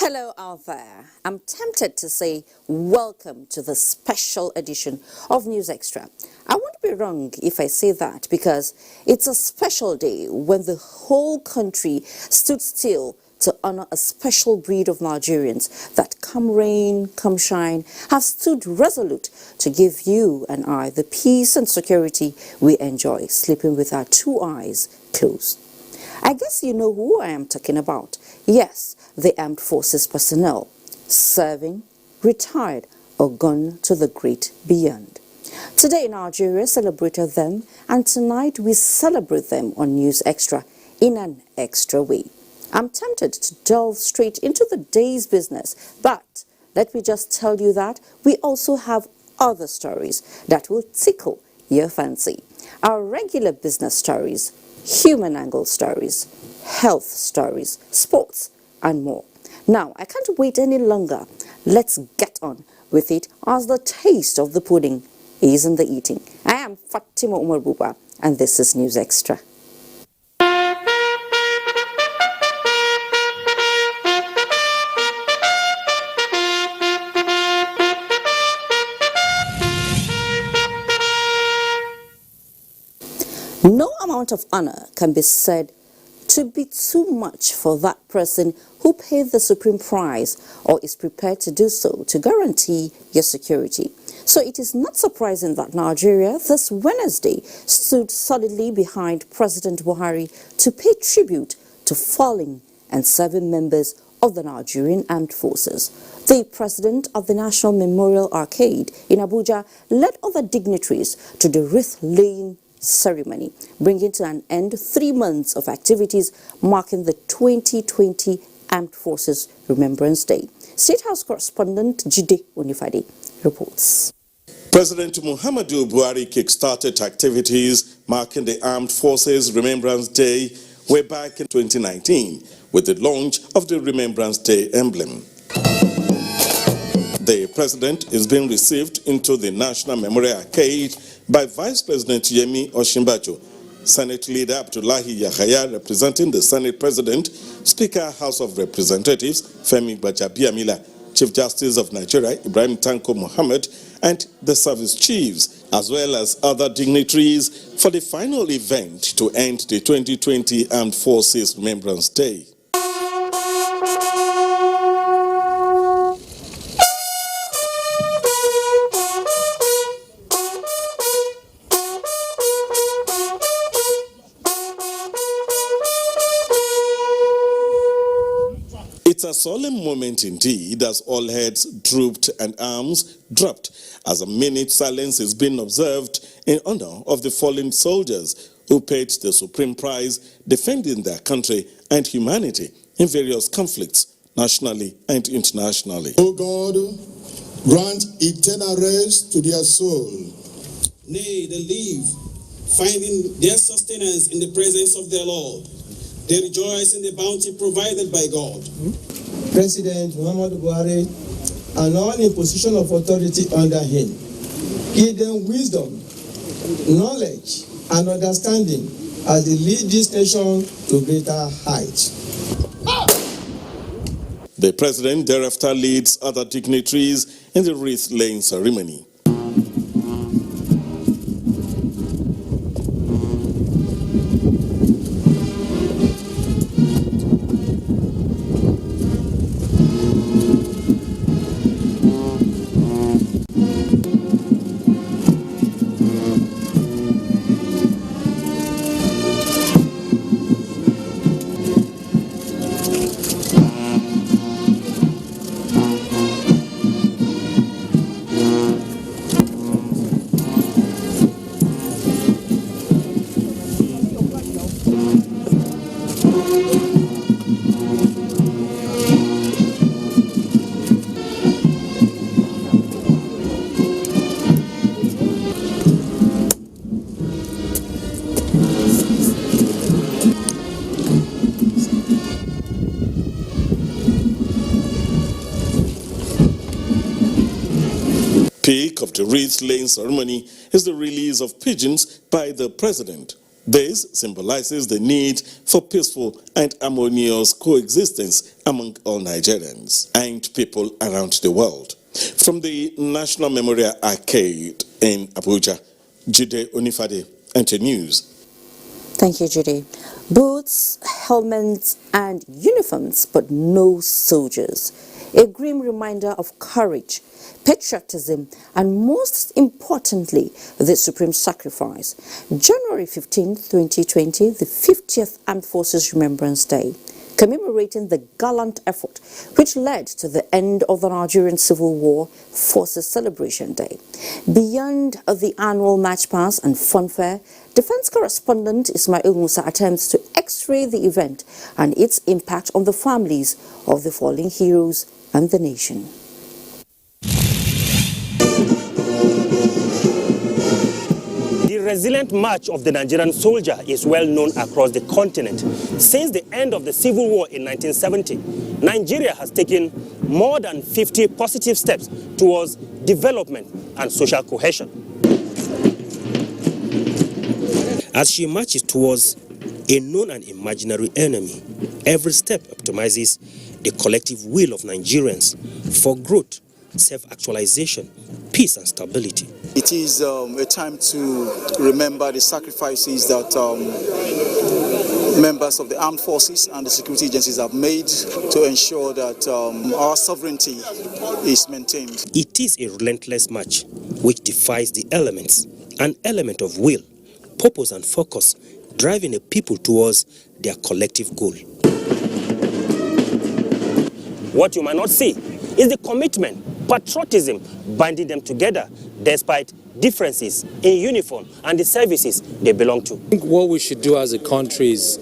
Hello out there. I'm tempted to say welcome to the special edition of News Extra. I won't be wrong if I say that because it's a special day when the whole country stood still to honor a special breed of Nigerians that come rain, come shine, have stood resolute to give you and I the peace and security we enjoy sleeping with our two eyes closed. I guess you know who I am talking about. Yes, the armed forces personnel, serving, retired, or gone to the great beyond. Today Nigeria celebrated them, and tonight we celebrate them on News Extra in an extra way. I'm tempted to delve straight into the day's business, but let me just tell you that we also have other stories that will tickle your fancy. Our regular business stories, human angle stories, health stories, sports, and more. Now, I can't wait any longer. Let's get on with it as the taste of the pudding is in the eating. I am Fatima Umar Buba, and this is News Extra. No amount of honor can be said to be too much for that person who paid the supreme price or is prepared to do so to guarantee your security. So it is not surprising that Nigeria this Wednesday stood solidly behind President Buhari to pay tribute to fallen and serving members of the Nigerian Armed Forces. The president of the National Memorial Arcade in Abuja led other dignitaries to the wreath-laying ceremony, bringing to an end 3 months of activities marking the 2020 Armed Forces Remembrance Day. State House correspondent Jide Onifade reports. President Muhammadu Buhari kick-started activities marking the Armed Forces Remembrance Day way back in 2019 with the launch of the Remembrance Day emblem. The president is being received into the National Memorial Arcade by Vice President Yemi Osinbajo, Senate Leader Abdullahi Yahaya representing the Senate President, Speaker House of Representatives Femi Gbajabiamila, Chief Justice of Nigeria Ibrahim Tanko Mohammed, and the service chiefs, as well as other dignitaries for the final event to end the 2020 Armed Forces Remembrance Day. It's a solemn moment indeed as all heads drooped and arms dropped as a minute silence is being observed in honor of the fallen soldiers who paid the supreme price defending their country and humanity in various conflicts, nationally and internationally. O God, grant eternal rest to their soul. Nay, they live, finding their sustenance in the presence of their Lord. They rejoice in the bounty provided by God. President Muhammadu Buhari and all in position of authority under him, give them wisdom, knowledge, and understanding as they lead this nation to greater heights. The president thereafter leads other dignitaries in the wreath-laying ceremony. Peak of the wreath-laying ceremony is the release of pigeons by the president. This symbolizes the need for peaceful and harmonious coexistence among all Nigerians and people around the world. From the National Memorial Arcade in Abuja, Jude Onifade, NT News. Thank you, Judy. Boots, helmets, and uniforms, but no soldiers. A grim reminder of courage, patriotism, and most importantly, the supreme sacrifice. January 15, 2020, the 50th Armed Forces Remembrance Day, commemorating the gallant effort which led to the end of the Nigerian Civil War Forces Celebration Day. Beyond the annual match pass and funfair, defense correspondent Ismail Musa attempts to x-ray the event and its impact on the families of the fallen heroes and the nation. The resilient march of the Nigerian soldier is well known across the continent. Since the end of the Civil War in 1970, Nigeria has taken more than 50 positive steps towards development and social cohesion. As she marches towards a known and imaginary enemy, every step optimizes the collective will of Nigerians for growth, self-actualization, peace and stability. It is a time to remember the sacrifices that members of the armed forces and the security agencies have made to ensure that our sovereignty is maintained. It is a relentless march which defies the elements, an element of will, purpose and focus, driving a people towards their collective goal. What you might not see is the commitment, patriotism binding them together despite differences in uniform and the services they belong to. I think what we should do as a country is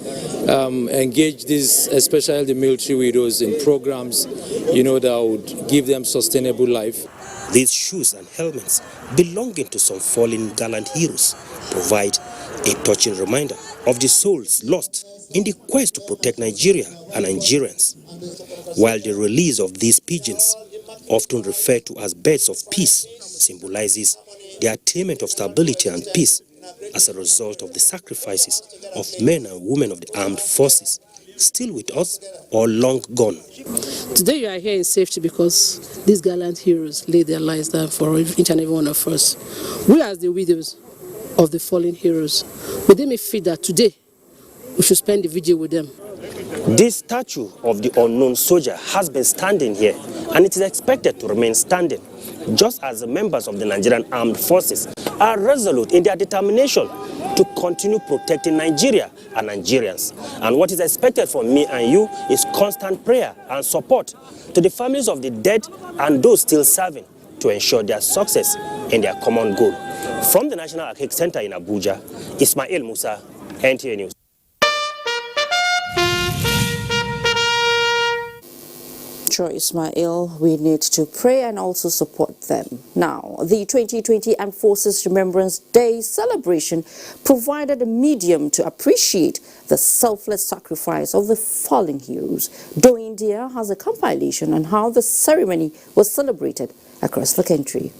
engage these, especially the military widows, in programs, that would give them sustainable life. These shoes and helmets belonging to some fallen gallant heroes provide a touching reminder of the souls lost in the quest to protect Nigeria and Nigerians, while the release of these pigeons, often referred to as birds of peace, symbolizes the attainment of stability and peace as a result of the sacrifices of men and women of the armed forces, still with us or long gone. Today you are here in safety because these gallant heroes laid their lives down for each and every one of us. We as the widows of the fallen heroes, but they may feel that today we should spend the vigil with them. This statue of the unknown soldier has been standing here, and it is expected to remain standing, just as the members of the Nigerian Armed Forces are resolute in their determination to continue protecting Nigeria and Nigerians. And what is expected from me and you is constant prayer and support to the families of the dead and those still serving to ensure their success in their common goal. From the National Arcade Center in Abuja, Ismail Musa, NTA News. Sure, Ismail, we need to pray and also support them. Now, the 2020 Armed Forces Remembrance Day celebration provided a medium to appreciate the selfless sacrifice of the fallen heroes. Do India has a compilation on how the ceremony was celebrated across the country.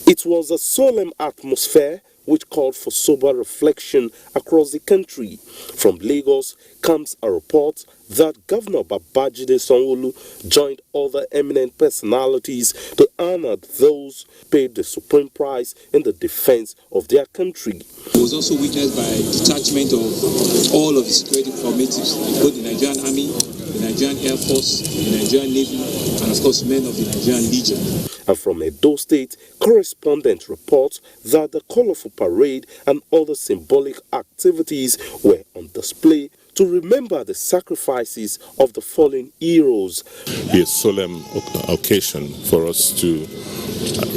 It was a solemn atmosphere which called for sober reflection across the country. From Lagos comes a report that Governor Babajide Sanwo-Olu joined other eminent personalities to honor those paid the supreme price in the defense of their country. It was also witnessed by detachment of all of the security formatives, both the Nigerian Army, the Nigerian Air Force, the Nigerian Navy, and of course men of the Nigerian Legion. And from Edo State, correspondent reports that the colorful parade and other symbolic activities were on display to remember the sacrifices of the fallen heroes. It's a solemn occasion for us to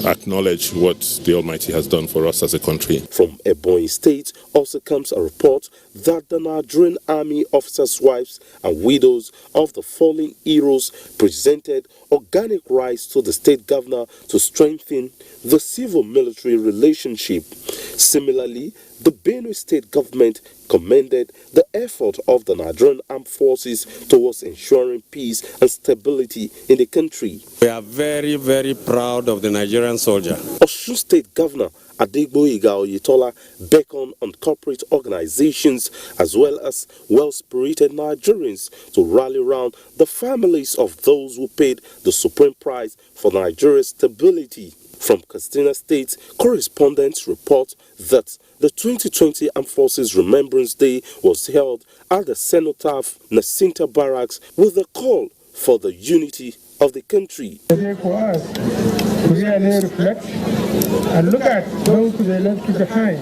acknowledge what the Almighty has done for us as a country. From Ebonyi State also comes a report that the Nigerian Army officers' wives and widows of the fallen heroes presented organic rice to the state governor to strengthen the civil-military relationship. Similarly, the Benue State government commended the effort of the Nigerian Armed Forces towards ensuring peace and stability in the country. We are very, very proud of the Nigerian soldier. Osun State Governor Adegboyega Oyetola beckoned on corporate organizations as well as well-spirited Nigerians to rally around the families of those who paid the supreme price for Nigeria's stability. From Katsina State, correspondents report that the 2020 Armed Forces Remembrance Day was held at the Cenotaph Nasinta Barracks with a call for the unity of the country. For us to really reflect and look at those they left behind.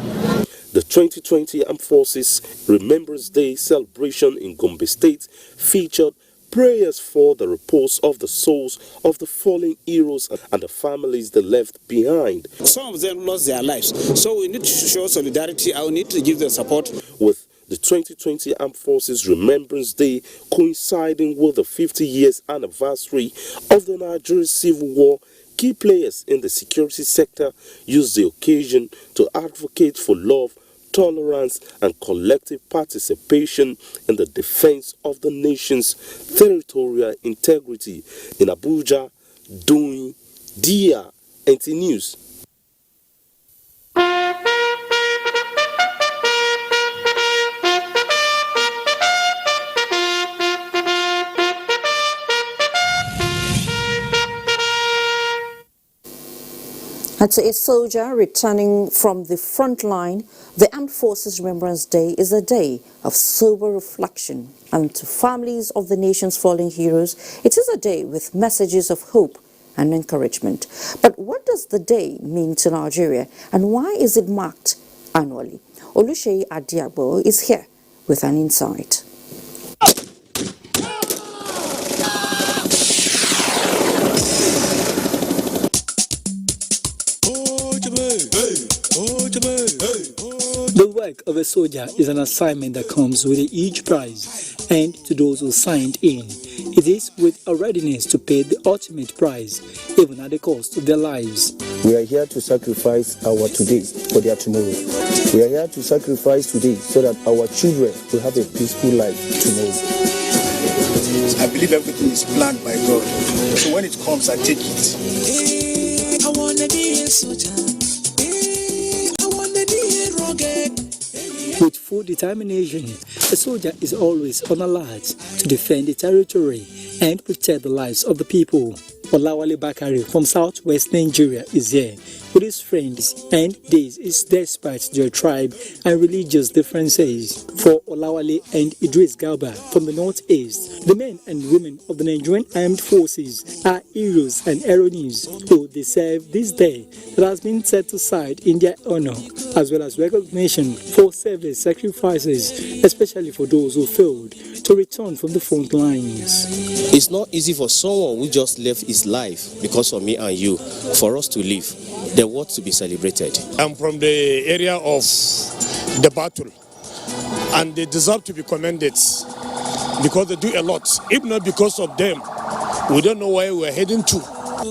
The 2020 Armed Forces Remembrance Day celebration in Gombe State featured prayers for the repose of the souls of the fallen heroes and the families they left behind. Some of them lost their lives, so we need to show solidarity. I need to give them support. With the 2020 Armed Forces Remembrance Day coinciding with the 50 years anniversary of the Nigerian Civil War, key players in the security sector used the occasion to advocate for love, tolerance and collective participation in the defense of the nation's territorial integrity. In Abuja, doing DR NT News. And to a soldier returning from the front line, the Armed Forces Remembrance Day is a day of sober reflection. And to families of the nation's fallen heroes, it is a day with messages of hope and encouragement. But what does the day mean to Nigeria, and why is it marked annually? Oluseyi Adiagbo is here with an insight. The work of a soldier is an assignment that comes with each prize, and to those who signed in, it is with a readiness to pay the ultimate prize, even at the cost of their lives. We are here to sacrifice our today for their tomorrow. We are here to sacrifice today so that our children will have a peaceful life tomorrow. I believe everything is planned by God. So when it comes, I take it. I wanna be a soldier. With full determination, a soldier is always on alert to defend the territory and protect the lives of the people. Olawale Bakari from southwest Nigeria is here with his friends, and this is despite their tribe and religious differences. For Olawale and Idris Galba from the northeast, the men and women of the Nigerian Armed Forces are heroes and heroines who deserve this day that has been set aside in their honor, as well as recognition for service sacrifices, especially for those who failed to return from the front lines. It's not easy for someone who just left his life because of me and you, for us to live. They're worth to be celebrated. I'm from the area of the battle, and they deserve to be commended because they do a lot. If not because of them, we don't know where we're heading to.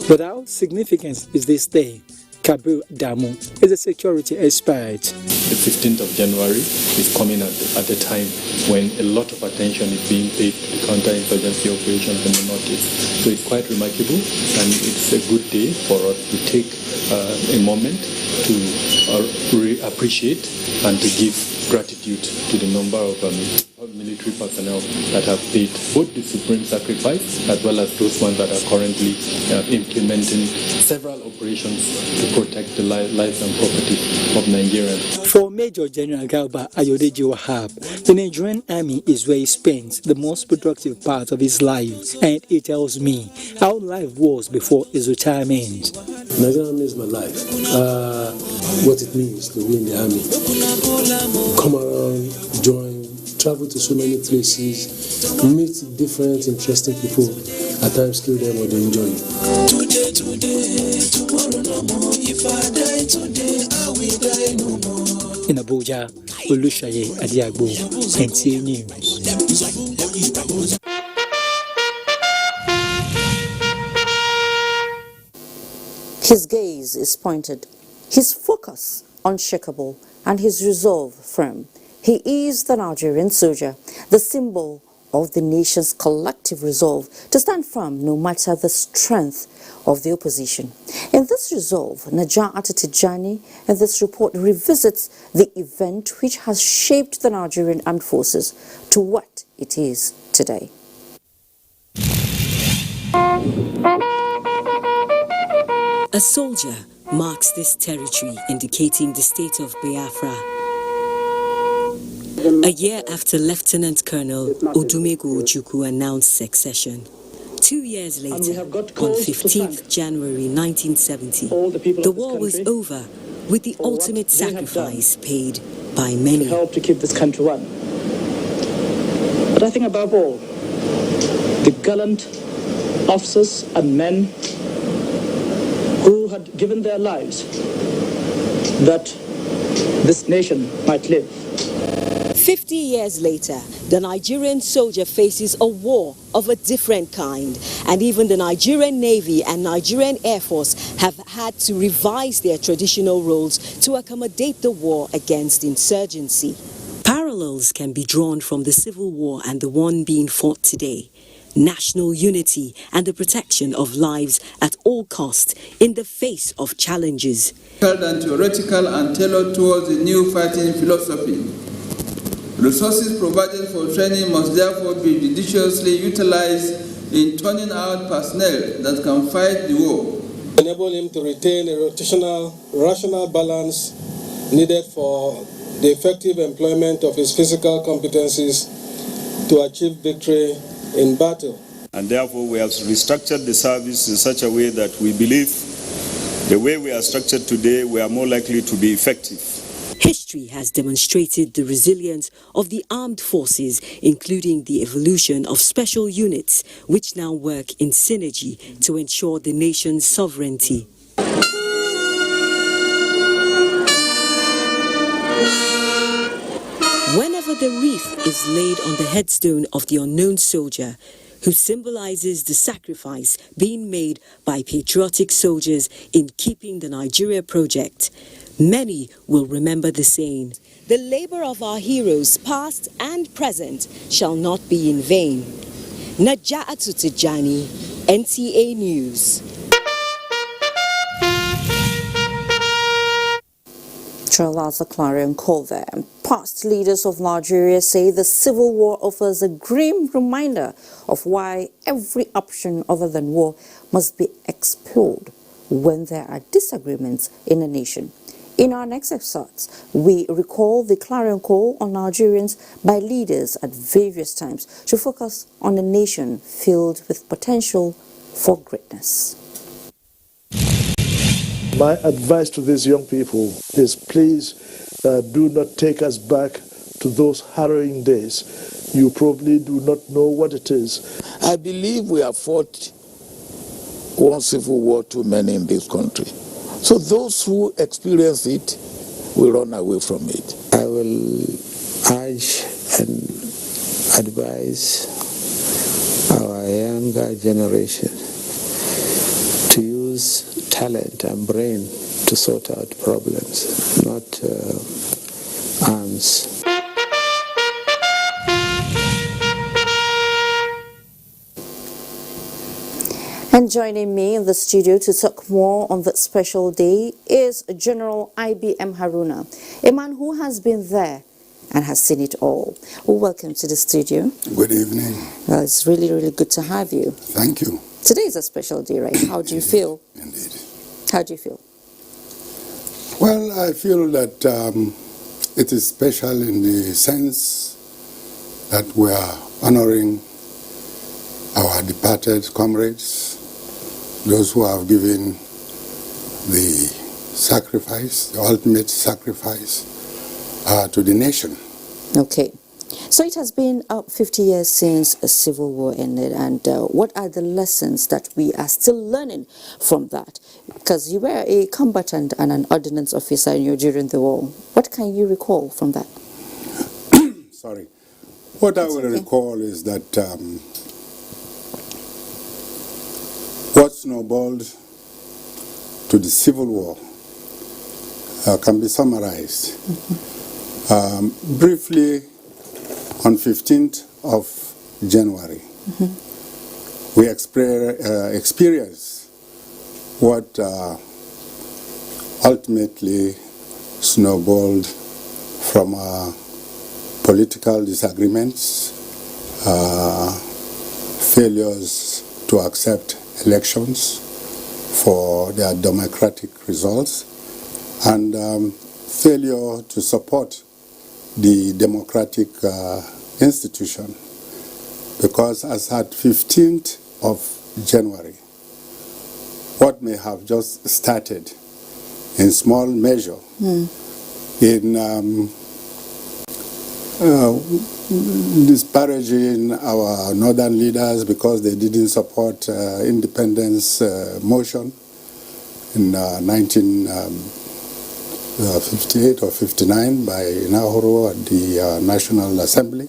But how significant is this day? Kabir Damu is a security expert. The 15th of January is coming at the time when a lot of attention is being paid to counterinsurgency operations in the Northeast. So it's quite remarkable, and it's a good day for us to take a moment to appreciate and to give gratitude to the number of military personnel that have paid both the supreme sacrifice as well as those ones that are currently implementing several operations to protect the lives and property of Nigerians. For Major General Galba Ayodeji Wahab, the Nigerian Army is where he spent the most productive part of his life, and he tells me how life was before his retirement. Nigerian Army is my life. What it means to be in the Army. Come around, join, travel to so many places, meet different interesting people, at times kill them or they enjoy it. Today, tomorrow no more. If I die today, I will die no more. In Abuja, Oluseyi Adiagbo, NTA News. His gaze is pointed, his focus unshakable, and his resolve firm. He is the Nigerian soldier, the symbol of the nation's collective resolve to stand firm no matter the strength of the opposition. In this resolve, Naja Tijani in this report revisits the event which has shaped the Nigerian armed forces to what it is today. A soldier marks this territory, indicating the state of Biafra. A year after Lieutenant Colonel Odumegu Ojukwu announced succession. 2 years later, on 15th January 1970, the war was over with the ultimate sacrifice paid by many. To help to keep this country one. But I think above all, the gallant officers and men who had given their lives that this nation might live. 50 years later, the Nigerian soldier faces a war of a different kind, and even the Nigerian Navy and Nigerian Air Force have had to revise their traditional roles to accommodate the war against insurgency. Parallels can be drawn from the Civil War and the one being fought today. National unity and the protection of lives at all costs in the face of challenges. And theoretical and tailored towards the new fighting philosophy. Resources provided for training must therefore be judiciously utilized in turning out personnel that can fight the war. Enable him to retain a rotational, rational balance needed for the effective employment of his physical competencies to achieve victory in battle. And therefore we have restructured the service in such a way that we believe the way we are structured today, we are more likely to be effective. History has demonstrated the resilience of the armed forces, including the evolution of special units, which now work in synergy to ensure the nation's sovereignty. Whenever the wreath is laid on the headstone of the unknown soldier, who symbolizes the sacrifice being made by patriotic soldiers in keeping the Nigeria project, many will remember the saying, "The labor of our heroes, past and present, shall not be in vain." Naja'atu Tijani, NTA News. That's a clarion call there. Past leaders of Nigeria say the civil war offers a grim reminder of why every option other than war must be explored when there are disagreements in a nation. In our next episodes, we recall the clarion call on Nigerians by leaders at various times to focus on a nation filled with potential for greatness. My advice to these young people is please do not take us back to those harrowing days. You probably do not know what it is. I believe we have fought one civil war too many in this country. So those who experience it will run away from it. I will urge and advise our younger generation to use talent and brain to sort out problems, not arms. And joining me in the studio to talk more on that special day is General IBM Haruna, a man who has been there and has seen it all. Well, welcome to the studio. Good evening. It's really, really good to have you. Thank you. Today is a special day, right? How do you feel? Indeed. How do you feel? Well, I feel that it is special in the sense that we are honoring our departed comrades, those who have given the sacrifice, the ultimate sacrifice to the nation. Okay. So it has been 50 years since a civil war ended, and what are the lessons that we are still learning from that? Because you were a combatant and an ordnance officer during the war. What can you recall from that? Sorry. What I will recall is that what snowballed to the civil war can be summarized briefly. On 15th of January, we experience what ultimately snowballed from political disagreements, failures to accept elections for their democratic results, and failure to support the democratic institution. Because as at 15th of January, what may have just started in small measure in disparaging our northern leaders because they didn't support independence motion in 1958 or 59 by Nahuru at the National Assembly.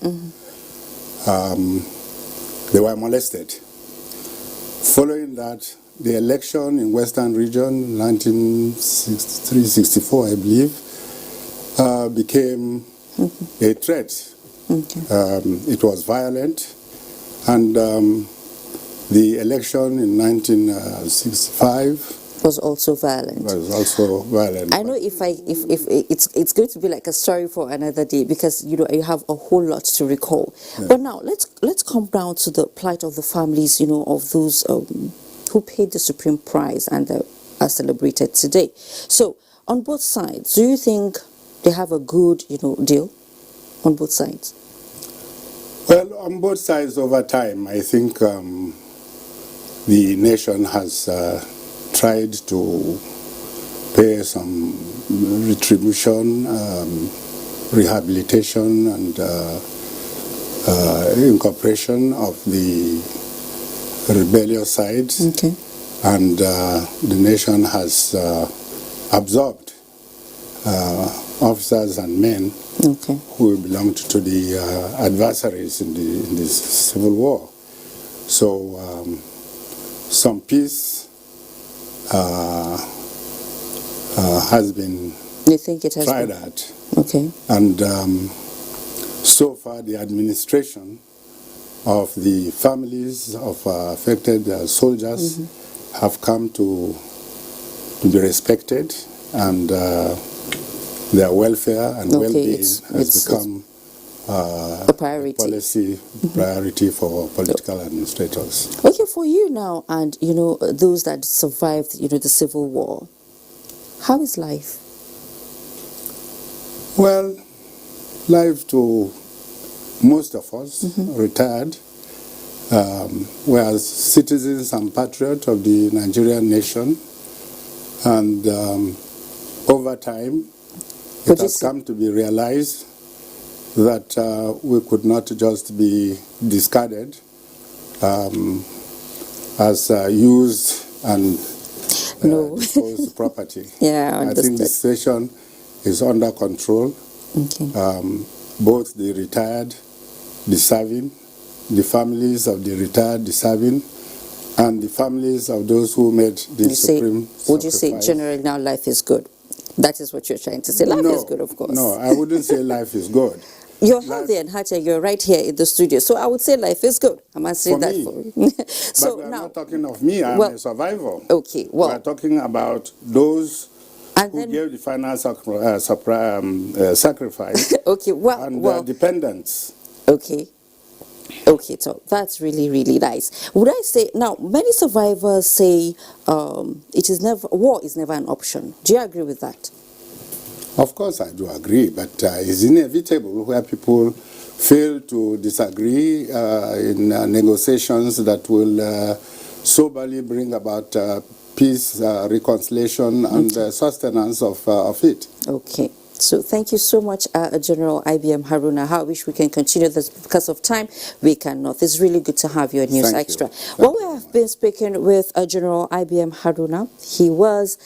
They were molested. Following that, the election in Western Region, 1963-64, I believe, became a threat. It was violent, and the election in 1965 was also violent. I know if it's going to be like a story for another day, because you have a whole lot to recall. But now let's come down to the plight of the families, of those who paid the supreme price and are celebrated today. So on both sides, do you think they have a good deal on both sides? Well, on both sides over time, I think the nation has tried to pay some retribution, rehabilitation, and incorporation of the rebellious side. And the nation has absorbed officers and men who belonged to the adversaries in this civil war. So some peace has been tried at. And so far the administration of the families of affected soldiers have come to be respected, and their welfare and well-being has become a policy priority for political administrators. Okay, for you now, and those that survived the civil war, how is life? Well, life to most of us retired, we are citizens and patriots of the Nigerian nation, and over time it has come to be realized that we could not just be discarded as used and disposed property. I think the situation is under control. Both the retired, the serving, the families of the retired, the serving, and the families of those who made the supreme sacrifice. Would you say generally now life is good? That is what you're trying to say. Life is good, of course. No, I wouldn't say life is good. You're healthy and hearty. You're right here in the studio, so I would say life is good. I must say that for you. So but we're not talking of me. I'm a survivor. Okay, well, we're talking about those who gave the final sacrifice. And their dependents. Okay, so that's really, really nice. Would I say now? Many survivors say war is never an option. Do you agree with that? Of course, I do agree, but it's inevitable where people fail to disagree in negotiations that will soberly bring about peace, reconciliation, and sustenance of it. Okay. So thank you so much, General IBM Haruna. I wish we can continue this because of time. We cannot. It's really good to have you at News Extra. Well, we have been speaking with General IBM Haruna. He was,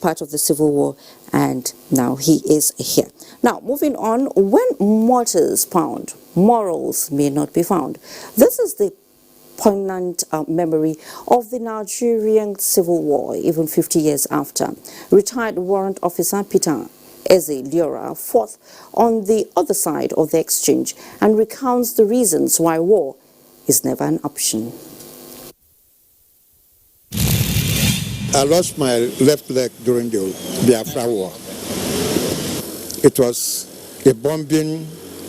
part of the Civil War, and now he is here. Now, moving on, when mortals pound, morals may not be found. This is the poignant memory of the Nigerian Civil War, even 50 years after. Retired Warrant Officer Peter Eze Liora fought on the other side of the exchange and recounts the reasons why war is never an option. I lost my left leg during the Biafra War. It was a bombing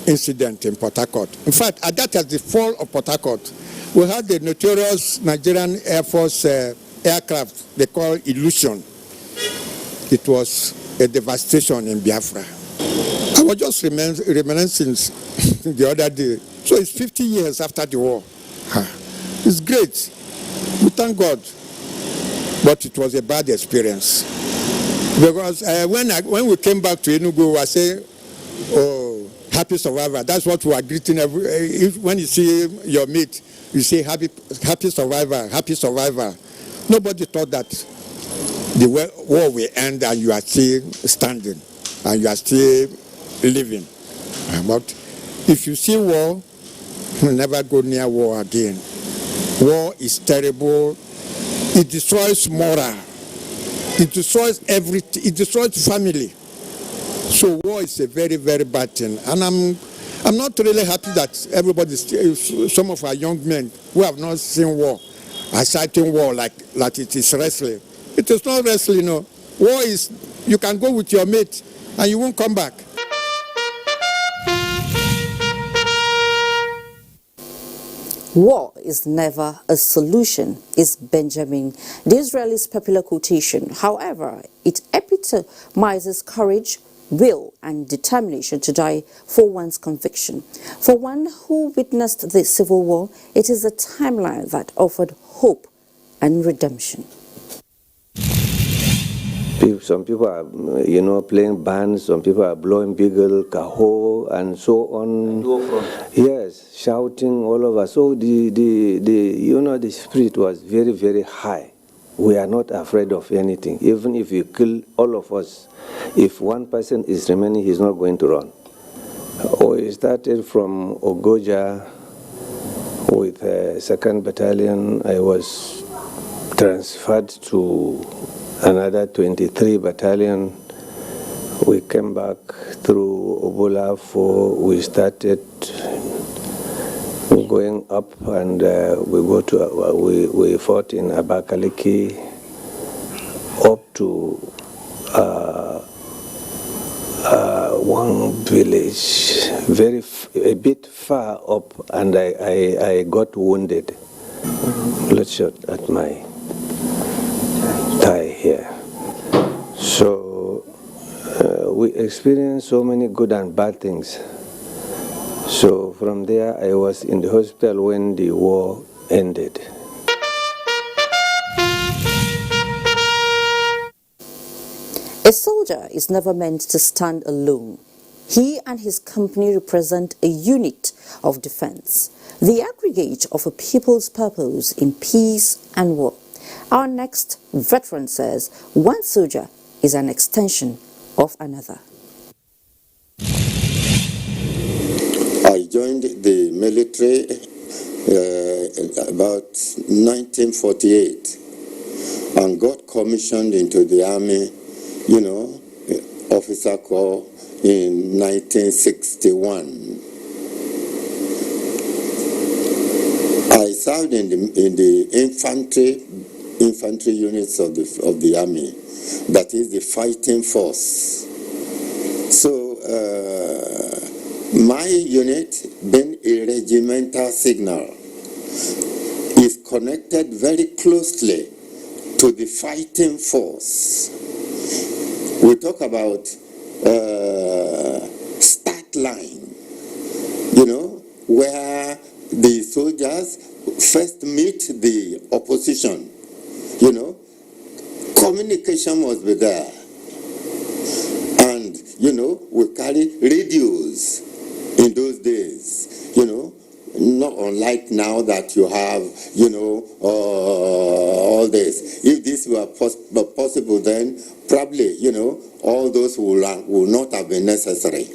incident in Port Harcourt. In fact, at that at the fall of Port Harcourt, we had the notorious Nigerian Air Force aircraft they call Illusion. It was a devastation in Biafra. I was just reminiscing the other day. So it's 50 years after the war. It's great. We thank God. But it was a bad experience. Because when we came back to Enugu, we were saying, oh, happy survivor. That's what we are greeting when you see your mate, you say happy survivor, happy survivor. Nobody thought that the war will end and you are still standing and you are still living. But if you see war, you never go near war again. War is terrible. It destroys moral. It destroys everything. It destroys family. So war is a very, very bad thing. And I'm not really happy that everybody, some of our young men who have not seen war, are citing war like it is wrestling. It is not wrestling, no. War is, you can go with your mate and you won't come back. War is never a solution, is Benjamin Disraeli's popular quotation. However, it epitomizes courage, will, and determination to die for one's conviction. For one who witnessed the Civil War, it is a timeline that offered hope and redemption. Some people are, playing bands. Some people are blowing bugle, kaho, and so on. Yes, shouting all over. So the spirit was very, very high. We are not afraid of anything. Even if you kill all of us, if one person is remaining, he's not going to run. We started from Abuja with 2nd Battalion. I was transferred to another 23 Battalion. We came back through Obola we started going up and we fought in Abakaliki up to one village, a bit far up, and I got wounded. Bloodshot at my thigh here. So we experienced so many good and bad things. So from there I was in the hospital when the war ended. A soldier is never meant to stand alone. He and his company represent a unit of defense, the aggregate of a people's purpose in peace and war. Our next veteran says one soldier is an extension of another. I joined the military about 1948 and got commissioned into the army, officer corps in 1961. I served in the infantry units of the army, that is the fighting force. So my unit, being a regimental signal, is connected very closely to the fighting force. We talk about start line, where the soldiers first meet the opposition. Communication must be there. And, we carry radios in those days, not unlike now that you have, all this. If this were possible, then probably, all those will not have been necessary.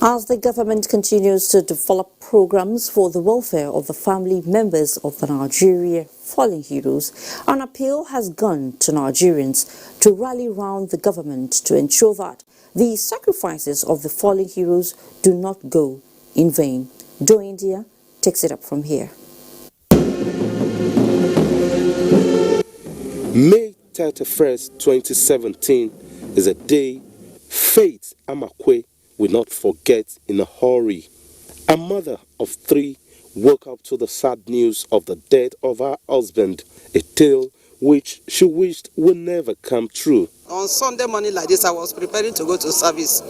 As the government continues to develop programs for the welfare of the family members of the Nigerian fallen heroes, an appeal has gone to Nigerians to rally round the government to ensure that the sacrifices of the fallen heroes do not go in vain. Do India takes it up from here. May 31st, 2017 is a day Faith Amakwe will not forget in a hurry. A mother of 3 woke up to the sad news of the death of her husband, a tale which she wished would never come true. On Sunday morning like this, I was preparing to go to service.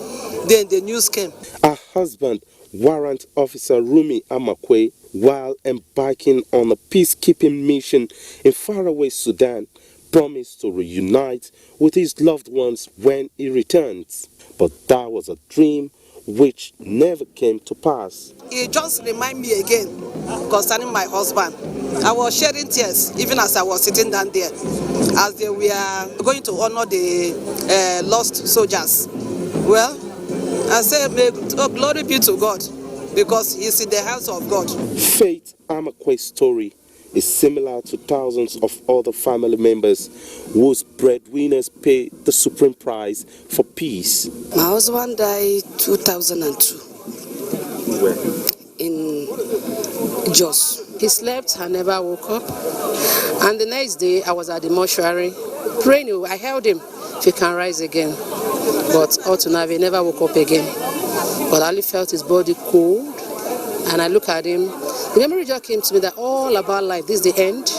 Then the news came. Her husband, Warrant Officer Rumi Amakwe, while embarking on a peacekeeping mission in faraway Sudan, promised to reunite with his loved ones when he returns. But that was a dream which never came to pass. It just reminded me again concerning my husband. I was shedding tears even as I was sitting down there as they were going to honor the lost soldiers. Well, I said, glory be to God, because he's in the hands of God. Faith Amakwe's story is similar to thousands of other family members whose breadwinners pay the supreme price for peace. My husband died 2002. Where? In Jos. He slept and never woke up. And the next day, I was at the mortuary praying. I held him if he can rise again. But up to now, he never woke up again. But I only felt his body cold. And I look at him. The memory just came to me that all about life, this is the end.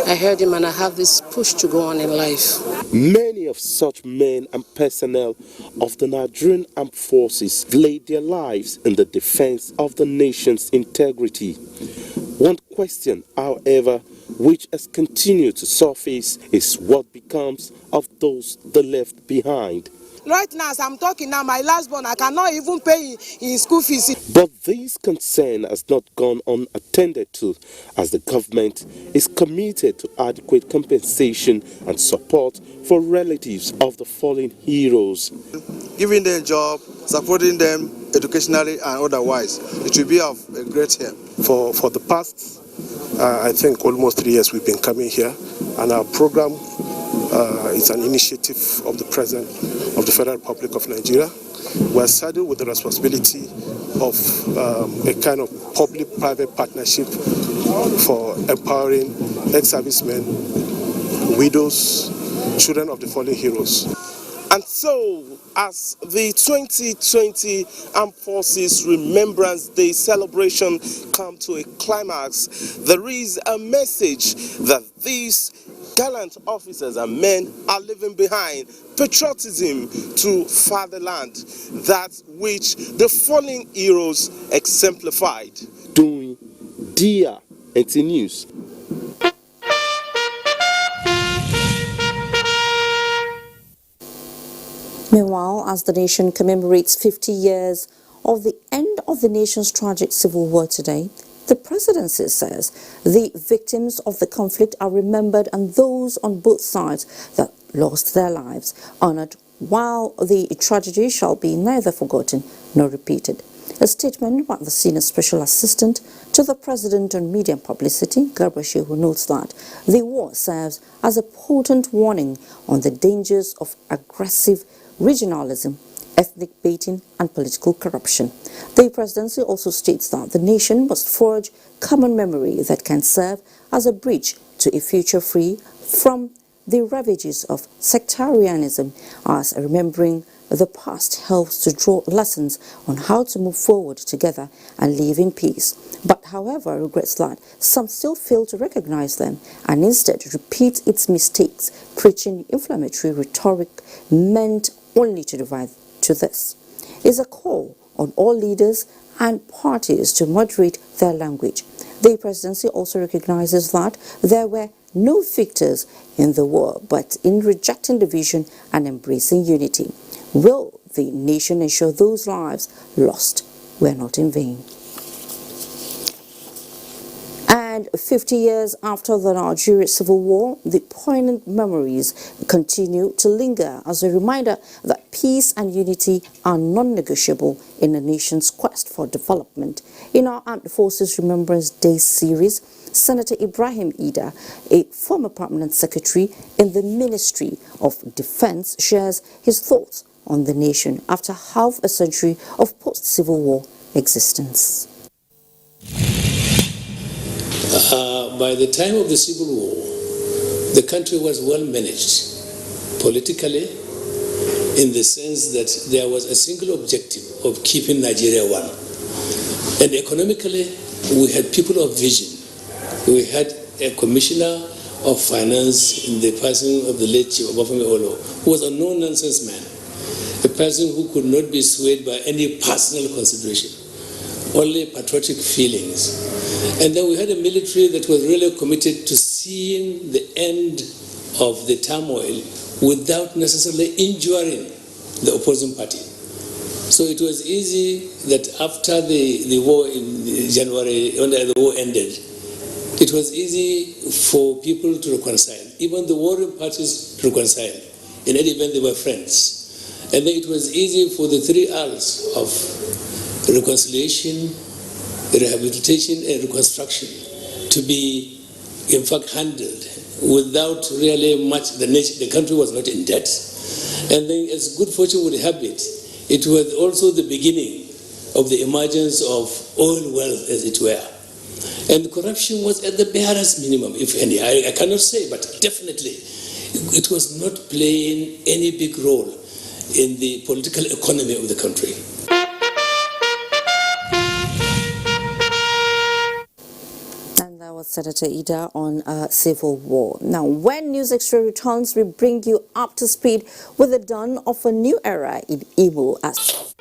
I heard him and I have this push to go on in life. Many of such men and personnel of the Nigerian Armed Forces laid their lives in the defense of the nation's integrity. One question, however, which has continued to surface is what becomes of those they left behind. Right now, as I'm talking now, my last born, I cannot even pay his school fees. But this concern has not gone unattended to, as the government is committed to adequate compensation and support for relatives of the fallen heroes. Giving them a job, supporting them educationally and otherwise, it will be of a great help. For the past, I think almost 3 years we've been coming here, and our program is an initiative of the President of the Federal Republic of Nigeria. We are saddled with the responsibility of a kind of public-private partnership for empowering ex-servicemen, widows, children of the fallen heroes. And so, as the 2020 Armed Forces Remembrance Day celebration comes to a climax, there is a message that these gallant officers and men are leaving behind: patriotism to fatherland, that which the fallen heroes exemplified. Doing Dia NT News. Meanwhile, as the nation commemorates 50 years of the end of the nation's tragic civil war today, the presidency says the victims of the conflict are remembered and those on both sides that lost their lives honored, while the tragedy shall be neither forgotten nor repeated. A statement by the Senior Special Assistant to the President on Media and Publicity, Garba Shehu, notes that the war serves as a potent warning on the dangers of aggressive regionalism, ethnic baiting and political corruption. The presidency also states that the nation must forge common memory that can serve as a bridge to a future free from the ravages of sectarianism, as remembering the past helps to draw lessons on how to move forward together and live in peace. But however, regrets that some still fail to recognize them and instead repeat its mistakes, preaching inflammatory rhetoric meant only to divide. To this is a call on all leaders and parties to moderate their language. The presidency also recognizes that there were no victors in the war, but in rejecting division and embracing unity, will the nation ensure those lives lost were not in vain. And And 50 years after the Nigerian Civil War, the poignant memories continue to linger as a reminder that peace and unity are non-negotiable in a nation's quest for development. In our Armed Forces Remembrance Day series, Senator Ibrahim Ida, a former permanent secretary in the Ministry of Defense, shares his thoughts on the nation after half a century of post-Civil War existence. By the time of the Civil War, the country was well managed politically, in the sense that there was a single objective of keeping Nigeria one. And economically, we had people of vision. We had a commissioner of finance in the person of the late Chief Obafemi Olo, who was a no-nonsense man, a person who could not be swayed by any personal consideration, only patriotic feelings. And then we had a military that was really committed to seeing the end of the turmoil without necessarily injuring the opposing party. So it was easy that after the war in January, when the war ended, it was easy for people to reconcile, even the warring parties to reconcile. In any event, they were friends. And then it was easy for the 3 R's of reconciliation, rehabilitation, and reconstruction to be, in fact, handled without really much. The country was not in debt. And then, as good fortune would have it was also the beginning of the emergence of oil wealth, as it were. And corruption was at the barest minimum, if any. I cannot say, but definitely it was not playing any big role in the political economy of the country. And that was Senator Ida on Civil War. Now, when News Extra returns, we bring you up to speed with the dawn of a new era in Igbo as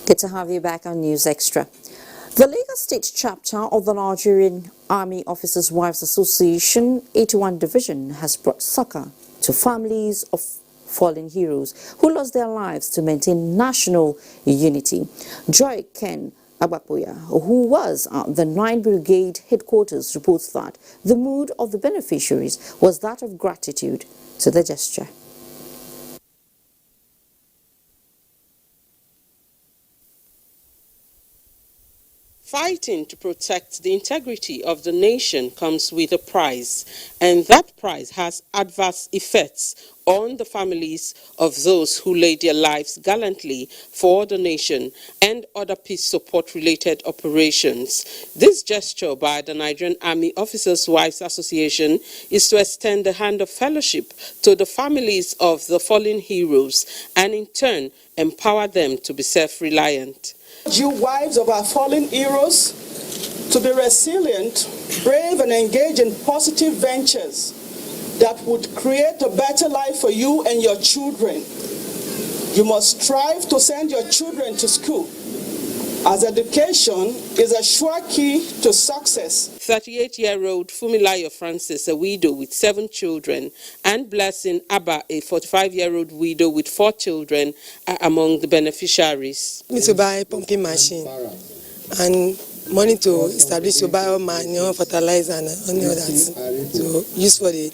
Good to have you back on News Extra. The Lagos State chapter of the Nigerian Army Officers' Wives Association 81 Division has brought succor to families of fallen heroes who lost their lives to maintain national unity. Joy Ken Abapoya, who was at the 9th Brigade headquarters, reports that the mood of the beneficiaries was that of gratitude to the gesture. Fighting to protect the integrity of the nation comes with a price, and that price has adverse effects on the families of those who laid their lives gallantly for the nation and other peace support related operations. This gesture by the Nigerian Army Officers' Wives Association is to extend the hand of fellowship to the families of the fallen heroes and in turn empower them to be self-reliant. You wives of our fallen heroes to be resilient, brave, and engage in positive ventures that would create a better life for you and your children. You must strive to send your children to school, as education is a sure key to success. 38-year-old Fumilayo Francis, a widow with 7 children, and Blessing Abba, a 45-year-old widow with 4 children, are among the beneficiaries. Me to buy pumping machine and money to establish to buy all manure, fertilizer, and all that to use for the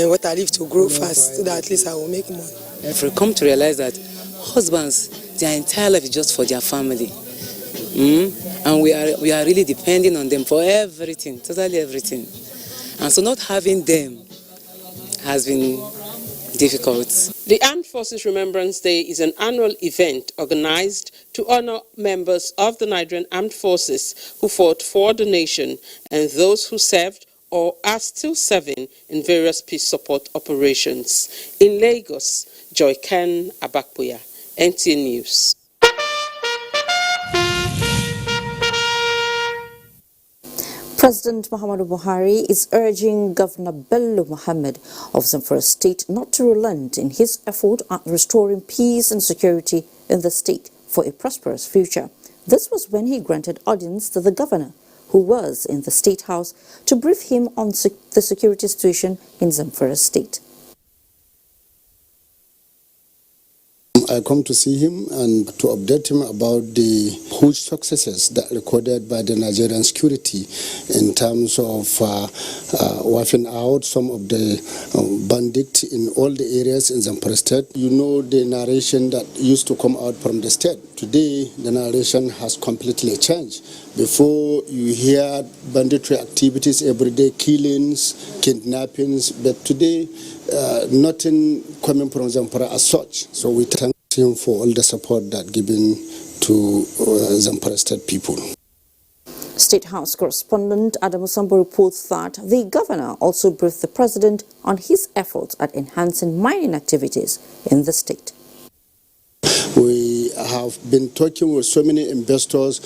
water leaf to grow fast, so that at least I will make money. If we come to realize that husbands, their entire life is just for their family. And we are really depending on them for everything, totally everything. And so not having them has been difficult. The Armed Forces Remembrance Day is an annual event organized to honor members of the Nigerian Armed Forces who fought for the nation and those who served or are still serving in various peace support operations. In Lagos, Joy Ken Abapoya, NTA News. President Muhammadu Buhari is urging Governor Bello Muhammad of Zamfara State not to relent in his effort at restoring peace and security in the state for a prosperous future. This was when he granted audience to the governor, who was in the State House, to brief him on the security situation in Zamfara State. I come to see him and to update him about the huge successes that recorded by the Nigerian security in terms of wiping out some of the bandits in all the areas in Zamfara state. You know the narration that used to come out from the state. Today, the narration has completely changed. Before, you hear banditry activities every day, killings, kidnappings, but today, nothing coming from Zamfara as such. So we thank him for all the support that given to Zamfara state people. State House correspondent Adamu Sambo reports that the governor also briefed the president on his efforts at enhancing mining activities in the state. We have been talking with so many investors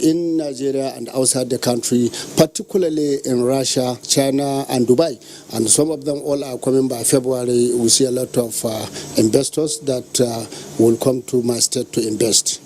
in Nigeria and outside the country, particularly in Russia, China, and Dubai. And some of them all are coming by February. We see a lot of investors that will come to my state to invest.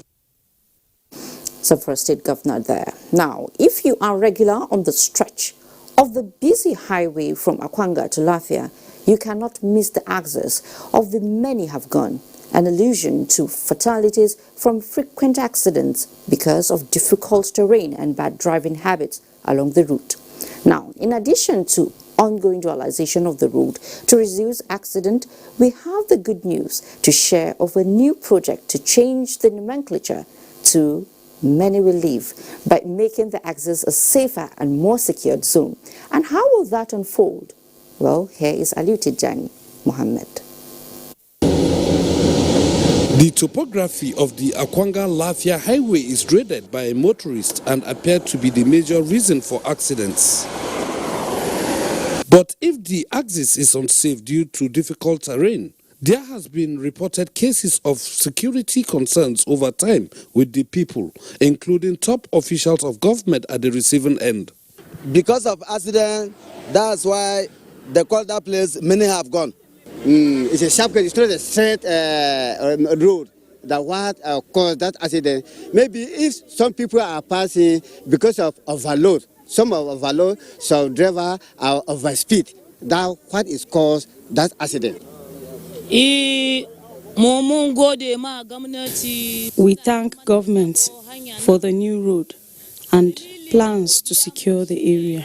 Zamfara State Governor there. Now, if you are regular on the stretch of the busy highway from Akwanga to Lafia, you cannot miss the access of the many have gone, an allusion to fatalities from frequent accidents because of difficult terrain and bad driving habits along the route. Now, in addition to ongoing dualization of the road to reduce accident, we have the good news to share of a new project to change the nomenclature to Many will leave by making the access a safer and more secured zone. And how will that unfold? Well, here is Aliu Tijani Mohammed. The topography of the Akwanga-Lafia highway is dreaded by motorists and appeared to be the major reason for accidents. But if the axis is unsafe due to difficult terrain, there has been reported cases of security concerns over time with the people, including top officials of government at the receiving end. Because of accident, that's why they call that place, many have gone. It's a sharp, it's not a straight road. That what caused that accident. Maybe if some people are passing because of overload, some are overload, some drivers are overspeed. That what is caused that accident. We thank government for the new road and plans to secure the area.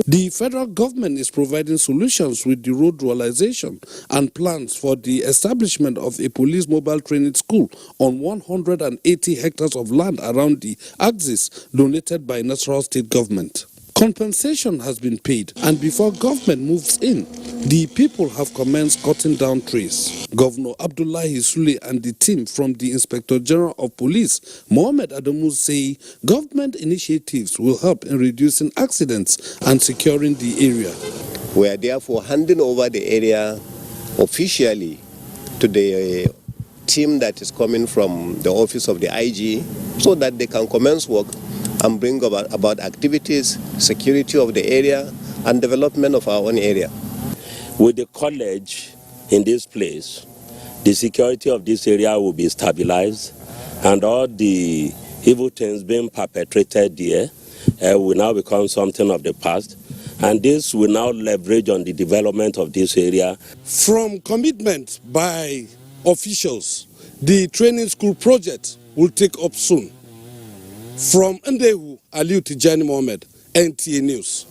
The federal government is providing solutions with the road dualization and plans for the establishment of a police mobile training school on 180 hectares of land around the axis donated by Nasarawa state government. Compensation has been paid, and before government moves in, the people have commenced cutting down trees. Governor Abdullahi Sule and the team from the Inspector General of Police, Mohammed Adamu, say government initiatives will help in reducing accidents and securing the area. We are therefore handing over the area officially to the team that is coming from the office of the IG so that they can commence work and bring about activities, security of the area, and development of our own area. With the college in this place, the security of this area will be stabilized, and all the evil things being perpetrated there will now become something of the past, and this will now leverage on the development of this area. From commitment by officials, the training school project will take up soon. From Ndehu, Aliu Tijani Mohammed, NTA News.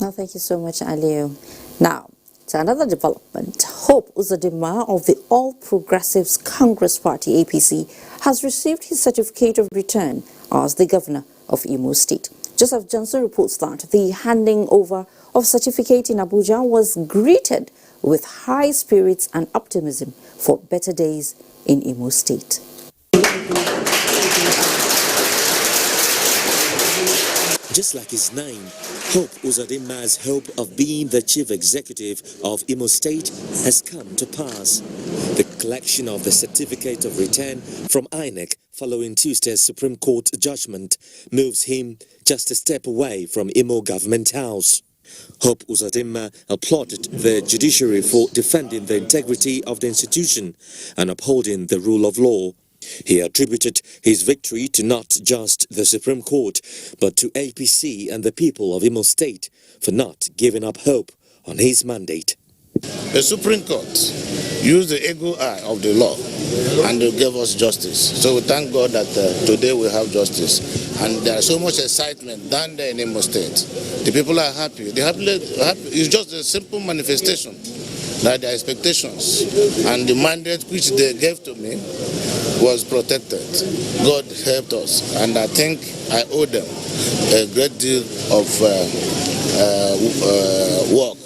Now, thank you so much, Aliu. Now, to another development, Hope Uzodinma of the All Progressives Congress Party, APC, has received his certificate of return as the governor of Imo State. Joseph Johnson reports that the handing over of certificate in Abuja was greeted with high spirits and optimism for better days in Imo State. Just like his name, Hope Uzodinma's hope of being the chief executive of Imo State has come to pass. The collection of the certificate of return from INEC following Tuesday's Supreme Court judgment moves him just a step away from Imo Government House. Hope Uzodinma applauded the judiciary for defending the integrity of the institution and upholding the rule of law. He attributed his victory to not just the Supreme Court, but to APC and the people of Imo State for not giving up hope on his mandate. The Supreme Court used the eagle eye of the law and they gave us justice. So we thank God that today we have justice. And there is so much excitement down there in Imo State. The people are happy. They're happy. It's just a simple manifestation that their expectations and the mandate which they gave to me was protected. God helped us, and I think I owe them a great deal of work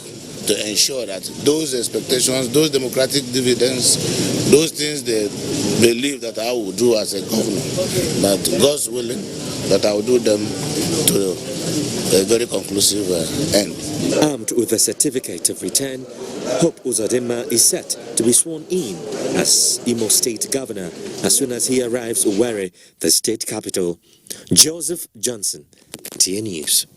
to ensure that those expectations, those democratic dividends, those things they believe that I will do as a governor, that God's willing, that I will do them to a very conclusive end. Armed with a certificate of return, Hope Uzodinma is set to be sworn in as Imo State Governor as soon as he arrives Owerri, the state capital. Joseph Johnson, TN News.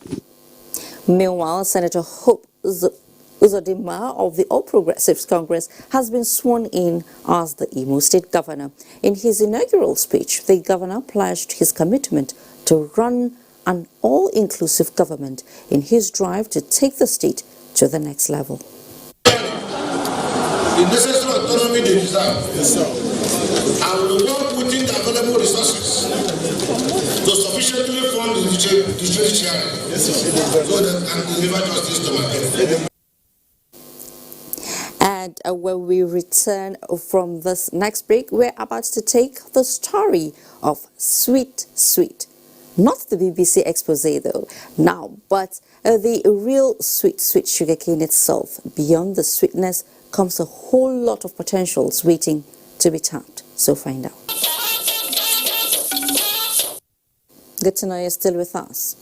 Meanwhile, Senator Hope Uzodinma of the All Progressives Congress has been sworn in as the Imo State Governor. In his inaugural speech, the governor pledged his commitment to run an all-inclusive government in his drive to take the state to the next level. The necessary autonomy they deserve. Yes, sir. I will work within the available resources to sufficiently fund the judiciary, yes, so that I can deliver justice to my people. And when we return from this next break, we're about to take the story of Sweet Sweet. Not the BBC expose though, now, but the real sweet sugarcane itself. Beyond the sweetness comes a whole lot of potentials waiting to be tapped. So find out. Good to know you're still with us.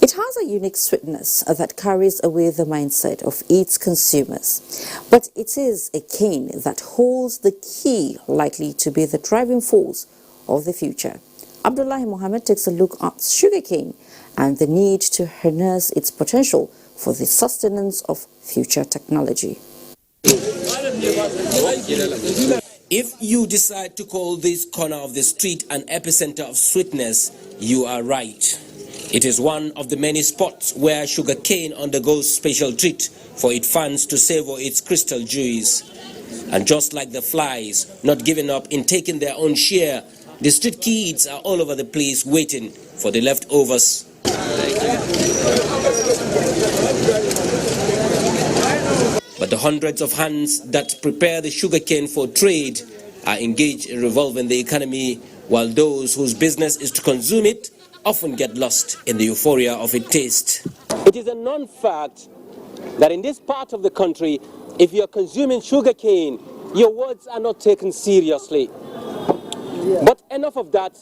It has a unique sweetness that carries away the mindset of its consumers. But it is a cane that holds the key, likely to be the driving force of the future. Abdullahi Mohammed takes a look at sugarcane and the need to harness its potential for the sustenance of future technology. If you decide to call this corner of the street an epicenter of sweetness, you are right. It is one of the many spots where sugarcane undergoes special treat for its fans to savor its crystal juice. And just like the flies, not giving up in taking their own share, the street kids are all over the place waiting for the leftovers. But the hundreds of hands that prepare the sugarcane for trade are engaged in revolving the economy, while those whose business is to consume it often get lost in the euphoria of its taste. It is a known fact that in this part of the country, if you are consuming sugarcane, your words are not taken seriously. But enough of that,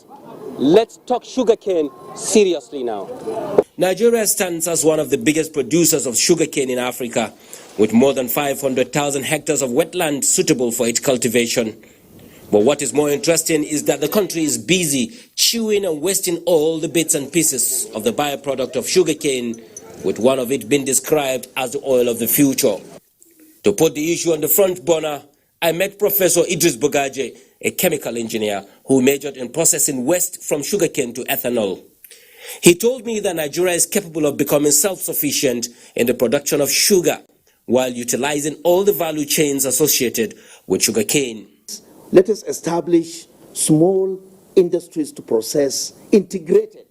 let's talk sugarcane seriously now. Nigeria stands as one of the biggest producers of sugarcane in Africa, with more than 500,000 hectares of wetland suitable for its cultivation. But what is more interesting is that the country is busy chewing and wasting all the bits and pieces of the byproduct of sugarcane, with one of it being described as the oil of the future. To put the issue on the front burner, I met Professor Idris Bogaje, a chemical engineer who majored in processing waste from sugarcane to ethanol. He told me that Nigeria is capable of becoming self-sufficient in the production of sugar while utilizing all the value chains associated with sugarcane. Let us establish small industries to process integrated.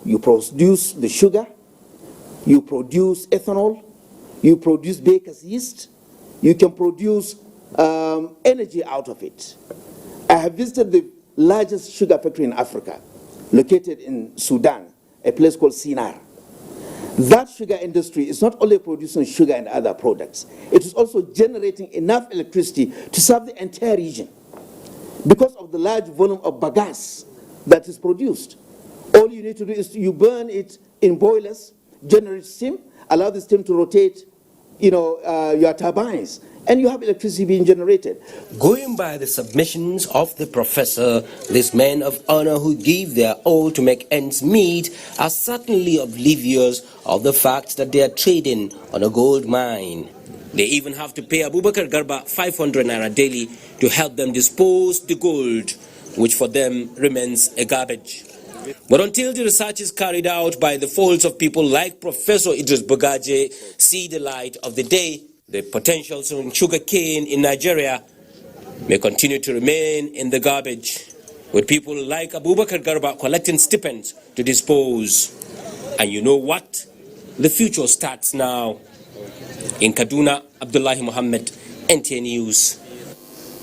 You produce the sugar, you produce ethanol, you produce baker's yeast, you can produce energy out of it. I have visited the largest sugar factory in Africa, located in Sudan, a place called Sinar. That sugar industry is not only producing sugar and other products, it is also generating enough electricity to serve the entire region because of the large volume of bagasse that is produced. All you need to do is you burn it in boilers, generate steam, allow the steam to rotate, your turbines, and you have electricity being generated. Going by the submissions of the professor, these men of honor who give their all to make ends meet are certainly oblivious of the fact that they are trading on a gold mine. They even have to pay Abubakar Garba 500 naira daily to help them dispose the gold, which for them remains a garbage. But until the research is carried out by the folds of people like Professor Idris Bogaje see the light of the day, the potentials in sugarcane in Nigeria may continue to remain in the garbage, with people like Abubakar Garba collecting stipends to dispose. And you know what? The future starts now. In Kaduna, Abdullahi Muhammad, NTA News.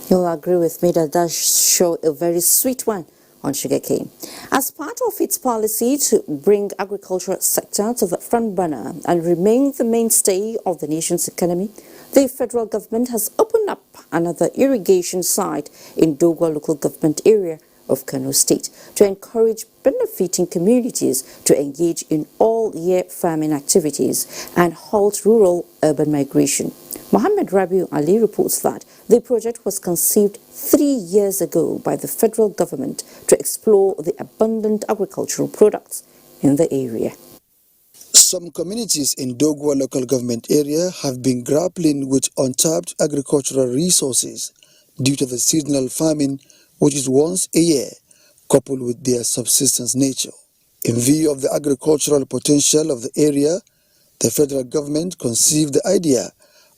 You'll agree with me that does show a very sweet one on sugarcane. As part of its policy to bring agricultural sector to the front burner and remain the mainstay of the nation's economy, the federal government has opened up another irrigation site in Dogwa local government area of Kano State to encourage benefiting communities to engage in all-year farming activities and halt rural-urban migration. Mohammed Rabiu Ali reports that the project was conceived 3 years ago by the federal government to explore the abundant agricultural products in the area. Some communities in Dogwa local government area have been grappling with untapped agricultural resources due to the seasonal farming, which is once a year, coupled with their subsistence nature. In view of the agricultural potential of the area, the federal government conceived the idea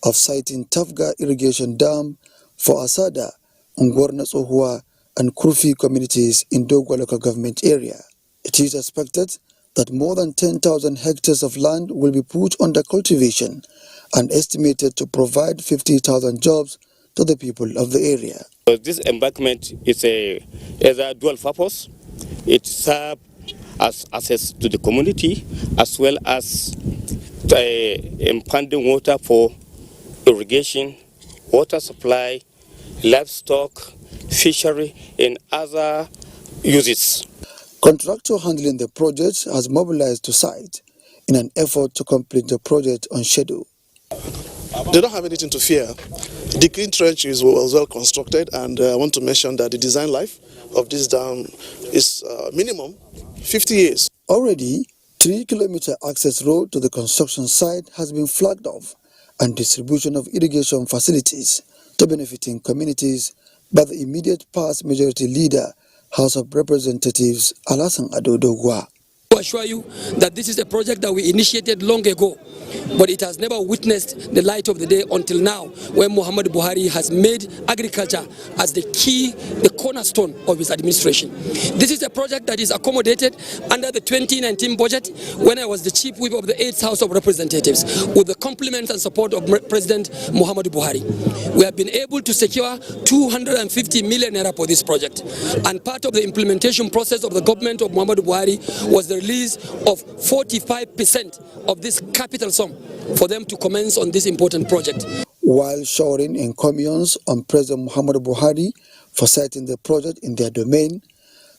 of siting Tafga Irrigation Dam for Asada, Ngorna Tsohua, and Kurfi communities in Dogwa local government area. It is expected that more than 10,000 hectares of land will be put under cultivation and estimated to provide 50,000 jobs to the people of the area. This embankment is a dual purpose. It serves as access to the community as well as impounding water for irrigation, water supply, livestock, fishery, and other uses. Contractor handling the project has mobilized to site in an effort to complete the project on schedule. They don't have anything to fear. The clean trench was well constructed, and I want to mention that the design life of this dam is minimum 50 years. Already, 3-kilometer access road to the construction site has been flagged off, and distribution of irrigation facilities to benefiting communities by the immediate past majority leader, House of Representatives Alassane Ado Dogwa. To assure you that this is a project that we initiated long ago, but it has never witnessed the light of the day until now, when Muhammadu Buhari has made agriculture as the key, the cornerstone of his administration. This is a project that is accommodated under the 2019 budget when I was the chief whip of the 8th House of Representatives, with the compliments and support of President Muhammadu Buhari. We have been able to secure 250 million naira for this project, and part of the implementation process of the government of Muhammadu Buhari was the release of 45% of this capital sum for them to commence on this important project. While showering encomiums on President Muhammadu Buhari for citing the project in their domain,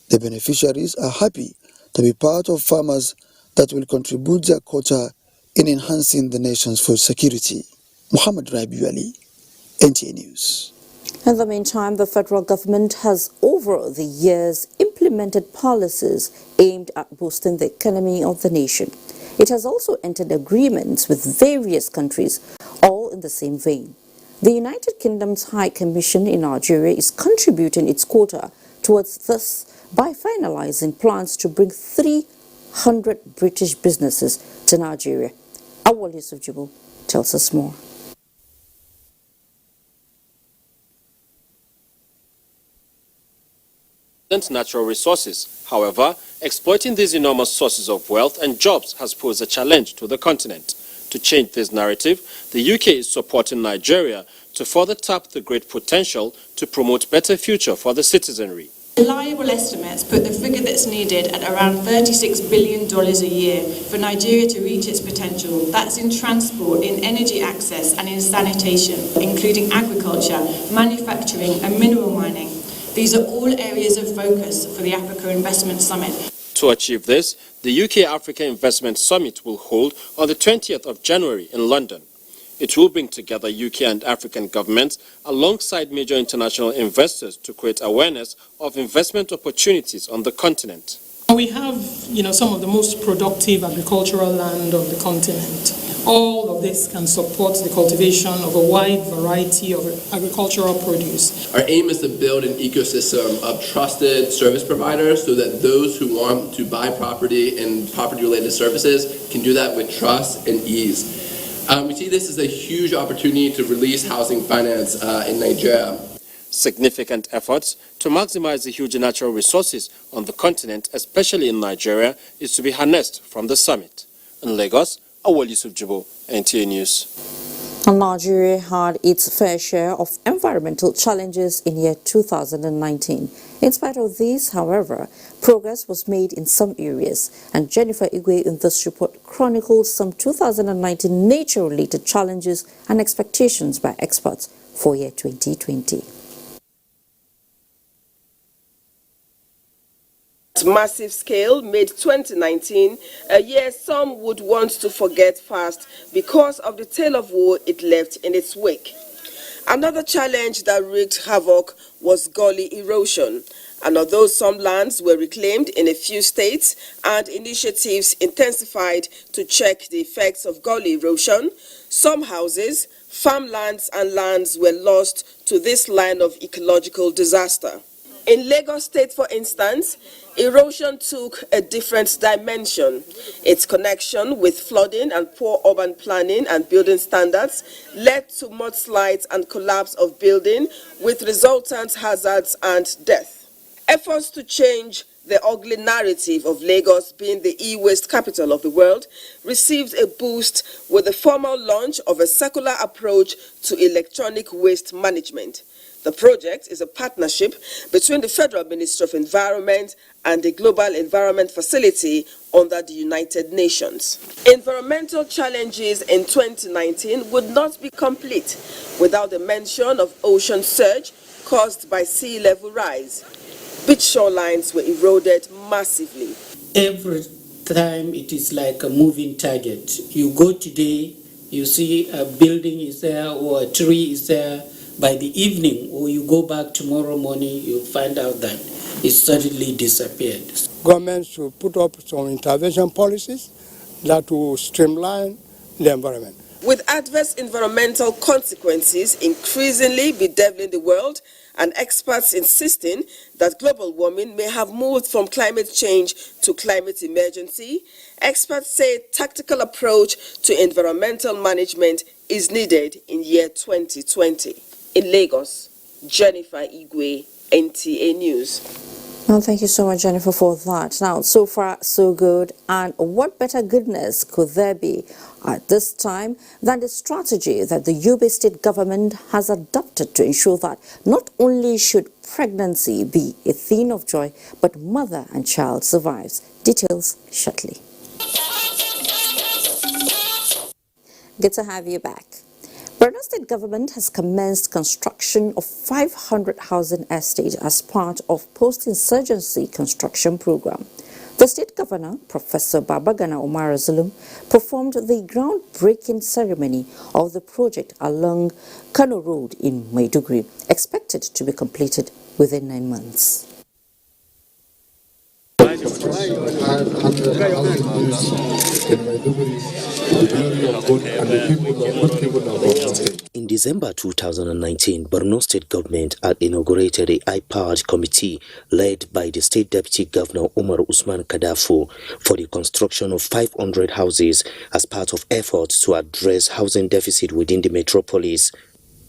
the beneficiaries are happy to be part of farmers that will contribute their quota in enhancing the nation's food security. Muhammad Rabiu Ali, NTA News. In the meantime, the federal government has over the years implemented policies aimed at boosting the economy of the nation. It has also entered agreements with various countries, all in the same vein. The United Kingdom's High Commission in Nigeria is contributing its quota towards this by finalizing plans to bring 300 British businesses to Nigeria. Awal Yusuf Jibo tells us more. Natural resources. However, exploiting these enormous sources of wealth and jobs has posed a challenge to the continent. To change this narrative, the UK is supporting Nigeria to further tap the great potential to promote better future for the citizenry. Reliable estimates put the figure that's needed at around $36 billion a year for Nigeria to reach its potential. That's in transport, in energy access and in sanitation, including agriculture, manufacturing and mineral mining. These are all areas of focus for the Africa Investment Summit. To achieve this, the UK Africa Investment Summit will hold on the 20th of January in London. It will bring together UK and African governments alongside major international investors to create awareness of investment opportunities on the continent. We have, some of the most productive agricultural land of the continent. All of this can support the cultivation of a wide variety of agricultural produce. Our aim is to build an ecosystem of trusted service providers so that those who want to buy property and property-related services can do that with trust and ease. We see this as a huge opportunity to release housing finance in Nigeria. Significant efforts to maximize the huge natural resources on the continent, especially in Nigeria, is to be harnessed from the summit. In Lagos, Awol Yusuf Jibo, NTA News. Nigeria had its fair share of environmental challenges in year 2019. In spite of this, however, progress was made in some areas, and Jennifer Igwe in this report chronicles some 2019 nature-related challenges and expectations by experts for year 2020. Massive scale made 2019 a year some would want to forget fast because of the tale of woe it left in its wake. Another challenge that wreaked havoc was gully erosion. And although some lands were reclaimed in a few states and initiatives intensified to check the effects of gully erosion, some houses, farmlands and lands were lost to this line of ecological disaster. In Lagos State, for instance, erosion took a different dimension. Its connection with flooding and poor urban planning and building standards led to mudslides and collapse of building with resultant hazards and death. Efforts to change the ugly narrative of Lagos being the e-waste capital of the world received a boost with the formal launch of a circular approach to electronic waste management. The project is a partnership between the Federal Ministry of Environment and the Global Environment Facility under the United Nations. Environmental challenges in 2019 would not be complete without the mention of ocean surge caused by sea level rise. Beach shorelines were eroded massively. Every time it is like a moving target. You go today, you see a building is there or a tree is there. By the evening, or you go back tomorrow morning, you find out that it suddenly disappeared. Government should put up some intervention policies that will streamline the environment. With adverse environmental consequences increasingly bedeviling the world, and experts insisting that global warming may have moved from climate change to climate emergency, experts say a tactical approach to environmental management is needed in year 2020. In Lagos, Jennifer Igwe, NTA News. Well, thank you so much, Jennifer, for that. Now, so far, so good. And what better goodness could there be at this time than the strategy that the Yobe state government has adopted to ensure that not only should pregnancy be a thing of joy, but mother and child survives. Details shortly. Good to have you back. Borno State government has commenced construction of 500 housing estates as part of post-insurgency construction program. The state governor, Professor Babagana Umar Zulum, performed the groundbreaking ceremony of the project along Kano Road in Maiduguri, expected to be completed within 9 months. In December 2019, Borno State government had inaugurated a high-powered committee led by the State Deputy Governor Umar Usman Kadafu for the construction of 500 houses as part of efforts to address housing deficit within the metropolis.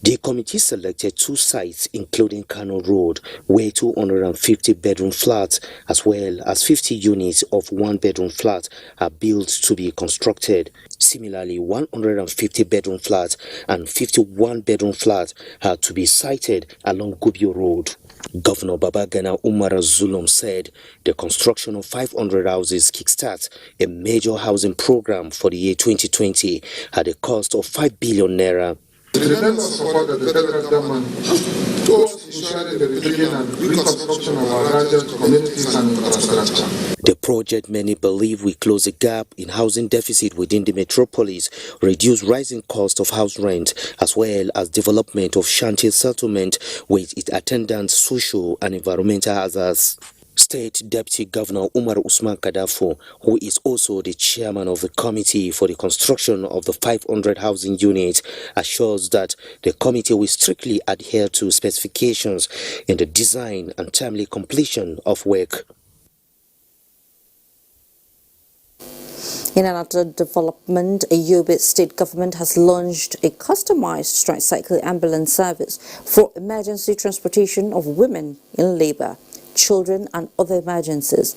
The committee selected 2 sites, including Kano Road, where 250 bedroom flats as well as 50 units of 1-bedroom flats are built to be constructed. Similarly, 150 bedroom flats and 51 bedroom flats are to be sited along Gubio Road. Governor Babagana Umar Zulum said the construction of 500 houses kickstarts a major housing program for the year 2020 at a cost of 5 billion naira. The relentless support that the federal government towards ensuring the rebuilding and reconstruction of our largest communities and infrastructure. The project, many believe, will close the gap in housing deficit within the metropolis, reduce rising cost of house rent, as well as development of shanty settlement with its attendant social and environmental hazards. State Deputy Governor Umar Usman Kadafu, who is also the chairman of the committee for the construction of the 500 housing units, assures that the committee will strictly adhere to specifications in the design and timely completion of work. In another development, a Yobe state government has launched a customized tricycle ambulance service for emergency transportation of women in labor, children and other emergencies.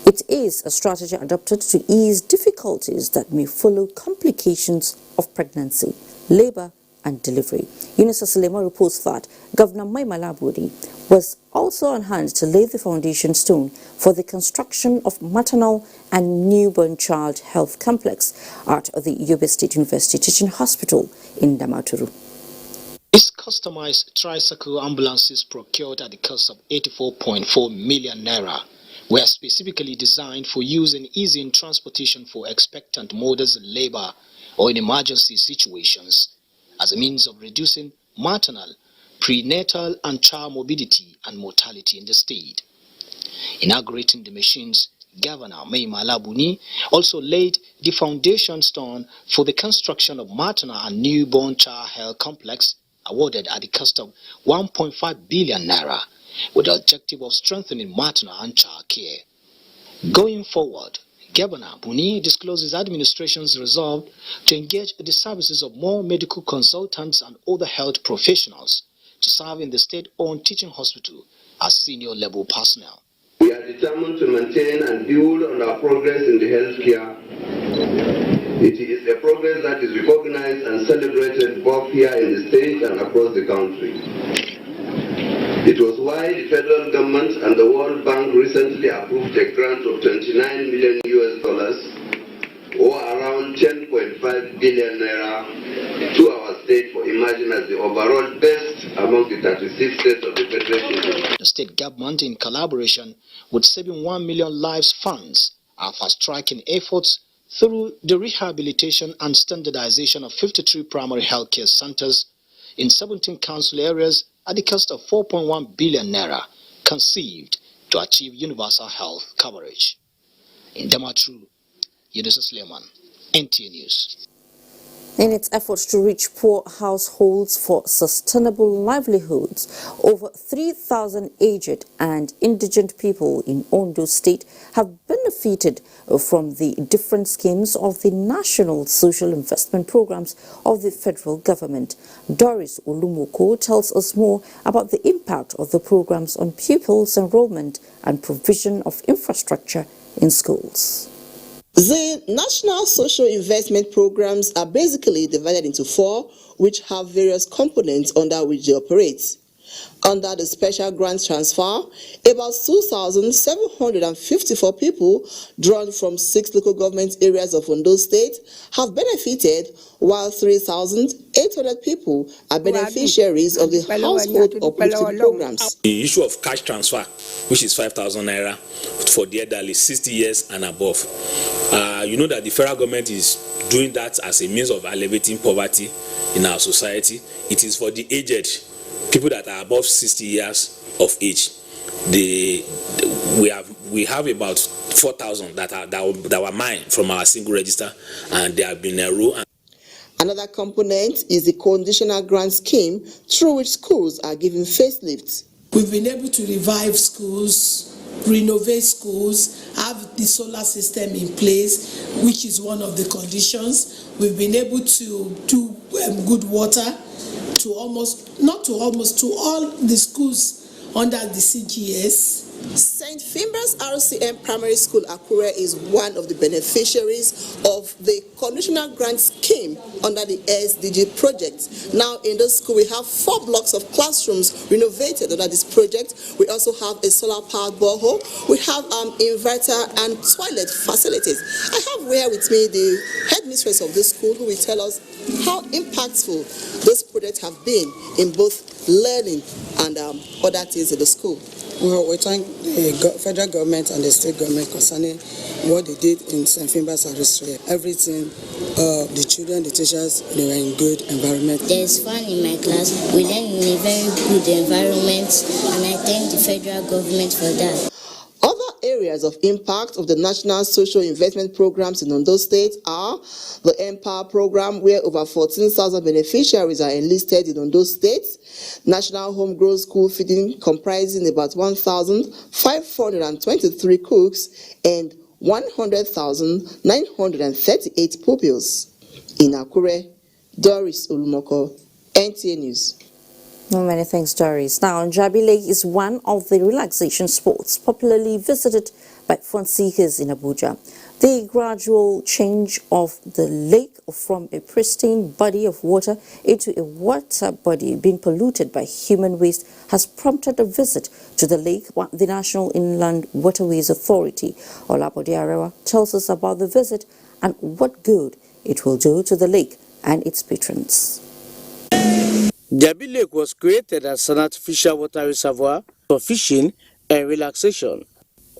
It is a strategy adopted to ease difficulties that may follow complications of pregnancy, labor and delivery. Yunus Asalema reports that Governor Mai Malabudi was also on hand to lay the foundation stone for the construction of maternal and newborn child health complex at the Yobe State University Teaching Hospital in Damaturu. These customized tricycle ambulances procured at the cost of 84.4 million naira were specifically designed for use in easing transportation for expectant mothers in labor or in emergency situations as a means of reducing maternal, prenatal and child morbidity and mortality in the state. Inaugurating the machines, Governor Mai Malabuni also laid the foundation stone for the construction of maternal and newborn child health complex awarded at the cost of 1.5 billion naira with the objective of strengthening maternal and child care. Going forward, Governor Buni disclosed his administration's resolve to engage the services of more medical consultants and other health professionals to serve in the state-owned teaching hospital as senior level personnel. We are determined to maintain and build on our progress in the healthcare. It is a progress that is recognized and celebrated both here in the state and across the country. It was why the federal government and the World Bank recently approved a grant of $29 million or around 10.5 billion naira to our state for emerging as the overall best among the 36 states of the Federation. The state government, in collaboration with Saving 1 Million Lives funds, are fast-tracking efforts through the rehabilitation and standardization of 53 primary healthcare centers in 17 council areas at the cost of 4.1 billion naira, conceived to achieve universal health coverage. In Damaturu, Yunus Suleiman, NTA News. In its efforts to reach poor households for sustainable livelihoods, over 3,000 aged and indigent people in Ondo State have benefited from the different schemes of the National Social Investment Programs of the federal government. Doris Olumoko tells us more about the impact of the programs on pupils' enrollment and provision of infrastructure in schools. The National Social Investment Programs are basically divided into four, which have various components under which they operate. Under the special grant transfer, about 2,754 people drawn from 6 local government areas of Ondo State have benefited, while 3,800 people are beneficiaries of the household uplifting programs. The issue of cash transfer, which is 5,000 naira for the elderly 60 years and above. You know that the federal government is doing that as a means of alleviating poverty in our society. It is for the aged, people that are above 60 years of age. We have about 4,000 that were mined from our single register, and they have been enrolled. Another component is the conditional grant scheme, through which schools are given facelifts. We've been able to revive schools, renovate schools, have the solar system in place, which is one of the conditions. We've been able to do good water to all the schools under the CGS. St. Finbar's RCM Primary School, Akure, is one of the beneficiaries of the conditional grant scheme under the SDG project. Now, in this school, we have 4 blocks of classrooms renovated under this project. We also have a solar-powered borehole. We have inverter and toilet facilities. I have here with me the headmistress of this school, who will tell us how impactful this project have been in both learning and other things in the school. Well, we thank the federal government and the state government concerning what they did in St. Finbar's RSA. Everything, the children, the teachers, they were in good environment. There's fun in my class. We learn in a very good environment, and I thank the federal government for that. Other areas of impact of the National Social Investment Programs in Ondo State are the Empower Program, where over 14,000 beneficiaries are enlisted in Ondo State, National Homegrown School Feeding, comprising about 1,523 cooks, and 100,938 pupils. In Akure, Doris Olumoko, NTA News. Well, many thanks, Doris. Now, Jabi Lake is one of the relaxation spots popularly visited by fun seekers in Abuja. The gradual change of the lake from a pristine body of water into a water body being polluted by human waste has prompted a visit to the lake. The National Inland Waterways Authority, Olabode Arewa, tells us about the visit and what good it will do to the lake and its patrons. Jabi Lake was created as an artificial water reservoir for fishing and relaxation.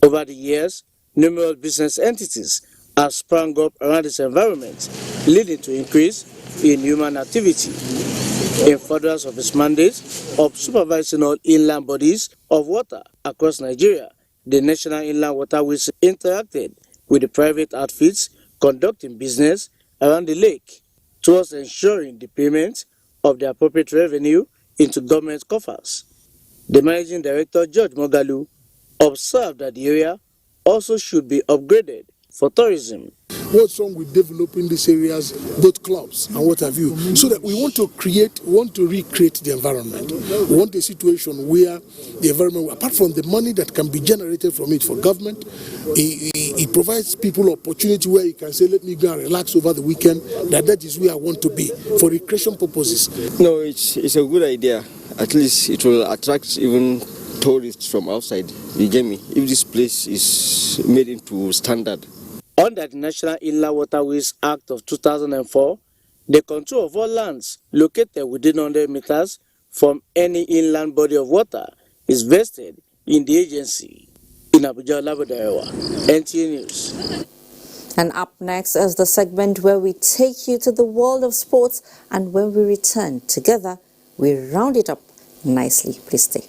Over the years, numerous business entities have sprung up around this environment, leading to increase in human activity. In furtherance of its mandate of supervising all inland bodies of water across Nigeria, the National Inland Waterways interacted with the private outfits conducting business around the lake towards ensuring the payment of the appropriate revenue into government coffers. The Managing Director, George Mogalu, observed that the area also should be upgraded for tourism. What's wrong with developing these areas, both clubs and what have you, so that we want to recreate the environment. We want a situation where the environment, apart from the money that can be generated from it for government, it provides people opportunity where you can say, let me go and relax over the weekend, that is where I want to be, for recreation purposes. No, it's a good idea. At least it will attract even tourists from outside. You get me? If this place is made into standard. Under the National Inland Waterways Act of 2004, the control of all lands located within 100 meters from any inland body of water is vested in the agency. In Abuja, Olabode Arewa, NTA News. And up next is the segment where we take you to the world of sports, and when we return together, we round it up nicely. Please stay.